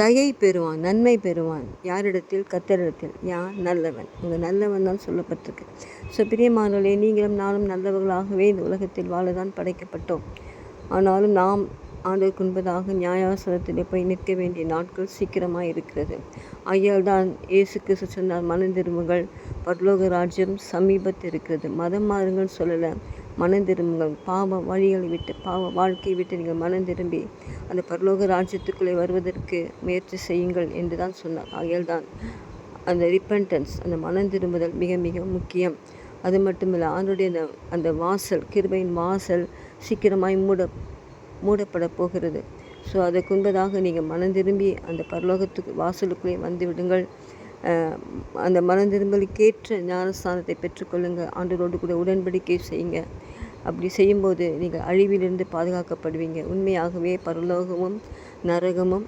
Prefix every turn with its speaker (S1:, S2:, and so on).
S1: தயை பெறுவான், நன்மை பெறுவான். யாரிடத்தில்? கர்த்தரிடத்தில். யார்? நல்லவன். அங்கே நல்லவன் தான் சொல்லப்பட்டிருக்கு. ஸோ பிரியமானவர்களே, நீங்களும் நானும் நல்லவர்களாகவே இந்த உலகத்தில் வாழதான் படைக்கப்பட்டோம். ஆனாலும் நாம் ஆண்டவருக்கு முன்பதாக நியாயாசனத்திலே போய் நிற்க வேண்டிய நாட்கள் சீக்கிரமாக இருக்கிறது. ஆகையால் தான் இயேசு கிறிஸ்து சொன்னார், மனம் திரும்புங்கள், பரலோக ராஜ்யம் சமீபத்தில் இருக்கிறது. மதம் மாறுங்கள் சொல்லலை, மனம் திரும்புங்கள். பாவ வழிகளை விட்டு, பாவ வாழ்க்கையை விட்டு நீங்கள் மனம் திரும்பி அந்த பரலோக ராஜ்யத்துக்குள்ளே வருவதற்கு முயற்சி செய்யுங்கள் என்று தான் சொன்னார். ஆகையால் தான் அந்த ரிப்பன்டன்ஸ், அந்த மனம் திரும்புதல் மிக மிக முக்கியம். அது மட்டுமில்லை, ஆண்டுடைய அந்த வாசல், கிருபையின் வாசல் சீக்கிரமாய் மூடப்பட போகிறது. ஸோ அதற்கு முன்பதாக நீங்கள் மனம் திரும்பி அந்த பரலோகத்துக்கு வாசலுக்குள்ளே வந்து விடுங்கள். அந்த மனம் திரும்பலுக்கேற்ற ஞானஸ்தானத்தை பெற்றுக்கொள்ளுங்கள். ஆண்டவரோடு கூட உடன்படிக்கை செய்யுங்க. அப்படி செய்யும்போது நீங்கள் அழிவிலிருந்து பாதுகாக்கப்படுவீங்க. உண்மையாகவே பரலோகமும் நரகமும்